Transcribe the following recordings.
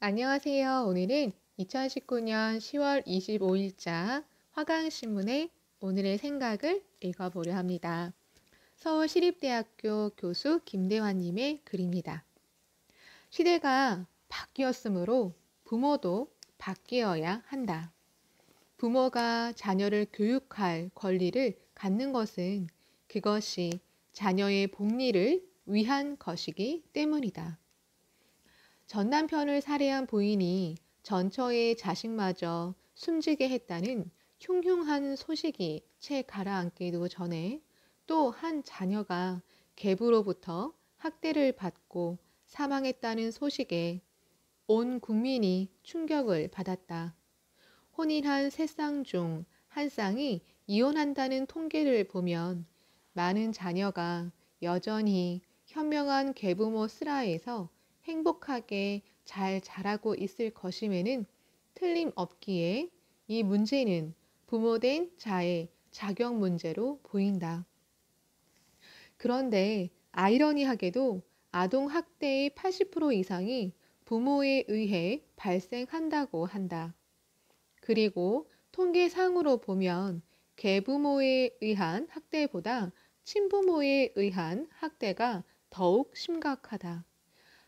안녕하세요. 오늘은 2019년 10월 25일자 화강신문의 오늘의 생각을 읽어보려 합니다. 서울시립대학교 교수 김대환님의 글입니다. 시대가 바뀌었으므로 부모도 바뀌어야 한다. 부모가 자녀를 교육할 권리를 갖는 것은 그것이 자녀의 복리를 위한 것이기 때문이다. 전 남편을 살해한 부인이 전처의 자식마저 숨지게 했다는 흉흉한 소식이 채 가라앉기도 전에 또 한 자녀가 계부로부터 학대를 받고 사망했다는 소식에 온 국민이 충격을 받았다. 혼인한 3쌍 중 한 쌍이 이혼한다는 통계를 보면 많은 자녀가 여전히 현명한 계부모 슬하에서 행복하게 잘 자라고 있을 것임에는 틀림없기에 이 문제는 부모된 자의 자격 문제로 보인다. 그런데 아이러니하게도 아동학대의 80% 이상이 부모에 의해 발생한다고 한다. 그리고 통계상으로 보면 계부모에 의한 학대보다 친부모에 의한 학대가 더욱 심각하다.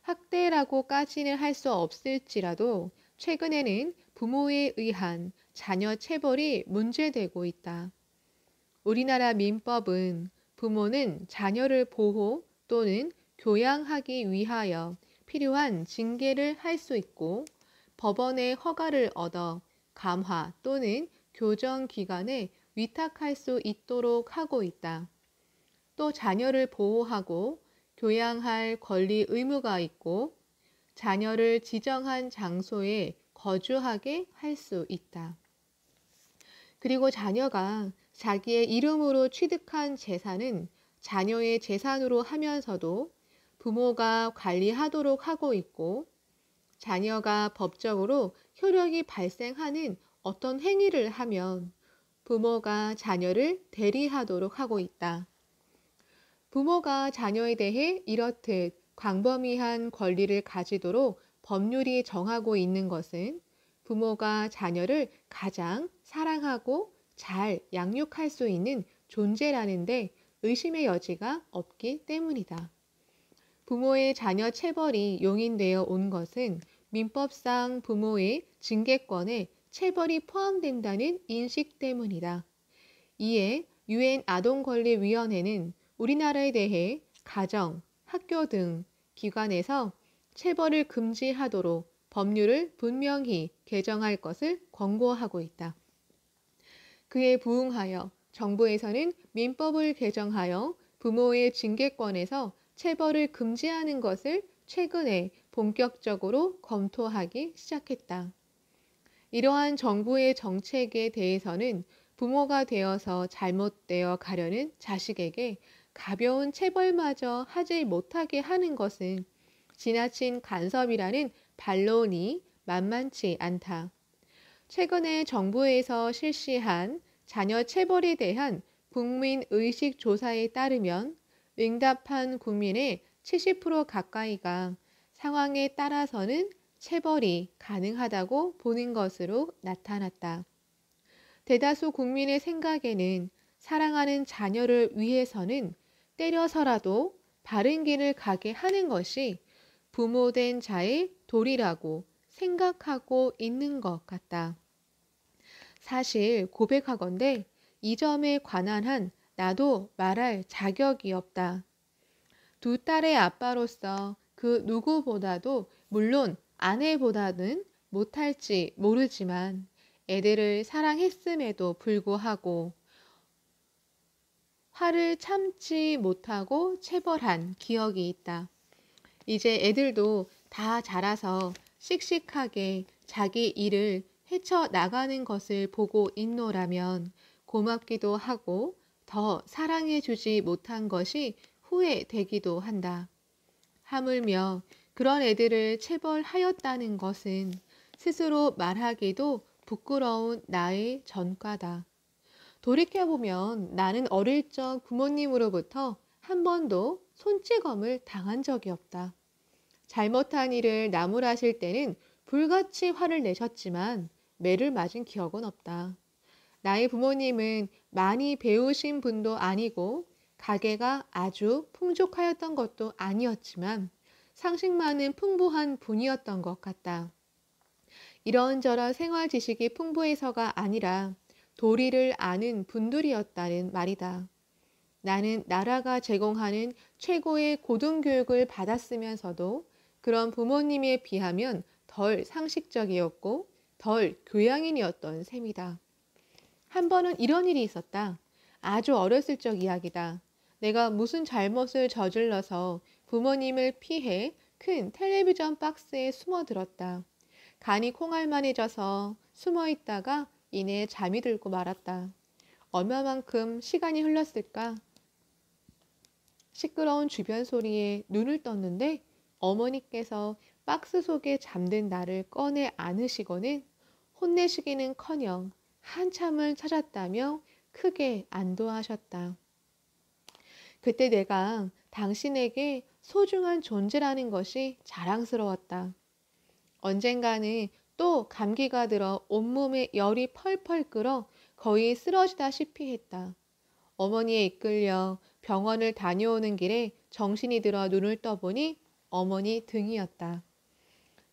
학대라고까지는 할 수 없을지라도 최근에는 부모에 의한 자녀 체벌이 문제되고 있다. 우리나라 민법은 부모는 자녀를 보호 또는 교양하기 위하여 필요한 징계를 할 수 있고 법원의 허가를 얻어 감화 또는 교정기관에 위탁할 수 있도록 하고 있다. 또 자녀를 보호하고 교양할 권리 의무가 있고 자녀를 지정한 장소에 거주하게 할 수 있다. 그리고 자녀가 자기의 이름으로 취득한 재산은 자녀의 재산으로 하면서도 부모가 관리하도록 하고 있고 자녀가 법적으로 효력이 발생하는 어떤 행위를 하면 부모가 자녀를 대리하도록 하고 있다. 부모가 자녀에 대해 이렇듯 광범위한 권리를 가지도록 법률이 정하고 있는 것은 부모가 자녀를 가장 사랑하고 잘 양육할 수 있는 존재라는데 의심의 여지가 없기 때문이다. 부모의 자녀 체벌이 용인되어 온 것은 민법상 부모의 징계권에 체벌이 포함된다는 인식 때문이다. 이에 유엔 아동권리위원회는 우리나라에 대해 가정, 학교 등 기관에서 체벌을 금지하도록 법률을 분명히 개정할 것을 권고하고 있다. 그에 부응하여 정부에서는 민법을 개정하여 부모의 징계권에서 체벌을 금지하는 것을 최근에 본격적으로 검토하기 시작했다. 이러한 정부의 정책에 대해서는 부모가 되어서 잘못되어 가려는 자식에게 가벼운 체벌마저 하지 못하게 하는 것은 지나친 간섭이라는 반론이 만만치 않다. 최근에 정부에서 실시한 자녀 체벌에 대한 국민 의식 조사에 따르면 응답한 국민의 70% 가까이가 상황에 따라서는 체벌이 가능하다고 보는 것으로 나타났다. 대다수 국민의 생각에는 사랑하는 자녀를 위해서는 때려서라도 바른 길을 가게 하는 것이 부모된 자의 도리라고 생각하고 있는 것 같다. 사실 고백하건대 이 점에 관한 한 나도 말할 자격이 없다. 두 딸의 아빠로서 그 누구보다도 물론 아내보다는 못할지 모르지만 애들을 사랑했음에도 불구하고 화를 참지 못하고 체벌한 기억이 있다. 이제 애들도 다 자라서 씩씩하게 자기 일을 헤쳐나가는 것을 보고 있노라면 고맙기도 하고 더 사랑해주지 못한 것이 후회되기도 한다. 하물며 그런 애들을 체벌하였다는 것은 스스로 말하기도 부끄러운 나의 전과다. 돌이켜보면 나는 어릴 적 부모님으로부터 한 번도 손찌검을 당한 적이 없다. 잘못한 일을 나무라실 때는 불같이 화를 내셨지만 매를 맞은 기억은 없다. 나의 부모님은 많이 배우신 분도 아니고 가게가 아주 풍족하였던 것도 아니었지만 상식만은 풍부한 분이었던 것 같다. 이런저런 생활 지식이 풍부해서가 아니라 도리를 아는 분들이었다는 말이다. 나는 나라가 제공하는 최고의 고등교육을 받았으면서도 그런 부모님에 비하면 덜 상식적이었고 덜 교양인이었던 셈이다. 한 번은 이런 일이 있었다. 아주 어렸을 적 이야기다. 내가 무슨 잘못을 저질러서 부모님을 피해 큰 텔레비전 박스에 숨어들었다. 간이 콩알만해져서 숨어 있다가 이내 잠이 들고 말았다. 얼마만큼 시간이 흘렀을까? 시끄러운 주변 소리에 눈을 떴는데 어머니께서 박스 속에 잠든 나를 꺼내 안으시고는 혼내시기는커녕 한참을 찾았다며 크게 안도하셨다. 그때 내가 당신에게 소중한 존재라는 것이 자랑스러웠다. 언젠가는 또 감기가 들어 온몸에 열이 펄펄 끓어 거의 쓰러지다시피 했다. 어머니에 이끌려 병원을 다녀오는 길에 정신이 들어 눈을 떠보니 어머니 등이었다.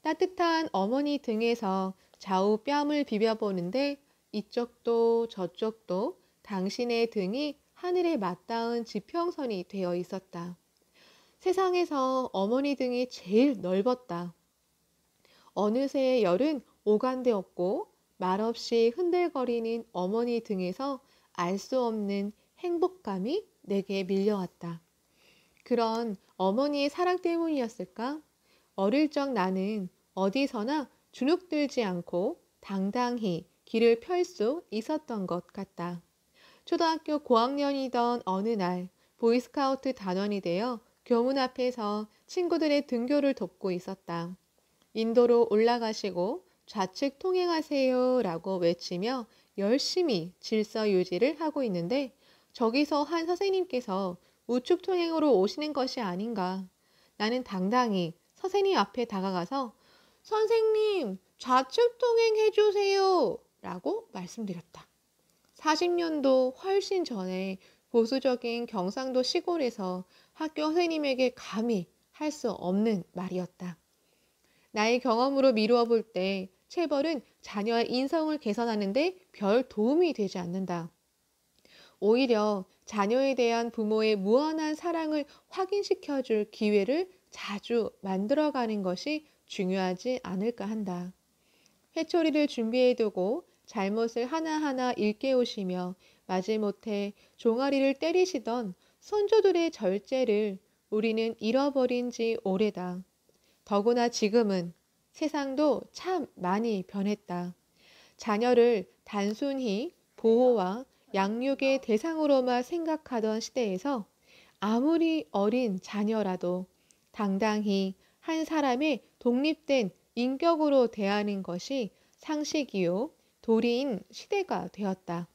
따뜻한 어머니 등에서 좌우 뺨을 비벼보는데 이쪽도 저쪽도 당신의 등이 하늘에 맞닿은 지평선이 되어 있었다. 세상에서 어머니 등이 제일 넓었다. 어느새 열은 오간되었고 말없이 흔들거리는 어머니 등에서 알 수 없는 행복감이 내게 밀려왔다. 그런 어머니의 사랑 때문이었을까? 어릴 적 나는 어디서나 주눅들지 않고 당당히 길을 펼 수 있었던 것 같다. 초등학교 고학년이던 어느 날 보이스카우트 단원이 되어 교문 앞에서 친구들의 등교를 돕고 있었다. 인도로 올라가시고 좌측 통행하세요 라고 외치며 열심히 질서 유지를 하고 있는데 저기서 한 선생님께서 우측 통행으로 오시는 것이 아닌가. 나는 당당히 선생님 앞에 다가가서 선생님 좌측 통행해 주세요 라고 말씀드렸다. 40년도 훨씬 전에 보수적인 경상도 시골에서 학교 선생님에게 감히 할 수 없는 말이었다. 나의 경험으로 미루어 볼 때 체벌은 자녀의 인성을 개선하는 데 별 도움이 되지 않는다. 오히려 자녀에 대한 부모의 무한한 사랑을 확인시켜줄 기회를 자주 만들어가는 것이 중요하지 않을까 한다. 회초리를 준비해두고 잘못을 하나하나 일깨우시며 마지못해 종아리를 때리시던 선조들의 절제를 우리는 잃어버린 지 오래다. 더구나 지금은 세상도 참 많이 변했다. 자녀를 단순히 보호와 양육의 대상으로만 생각하던 시대에서 아무리 어린 자녀라도 당당히 한 사람의 독립된 인격으로 대하는 것이 상식이요 도리인 시대가 되었다.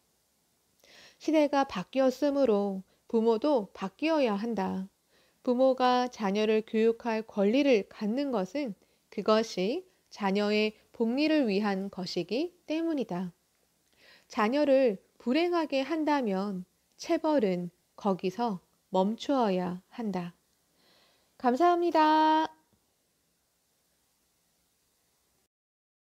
시대가 바뀌었으므로 부모도 바뀌어야 한다. 부모가 자녀를 교육할 권리를 갖는 것은 그것이 자녀의 복리를 위한 것이기 때문이다. 자녀를 불행하게 한다면 체벌은 거기서 멈추어야 한다. 감사합니다.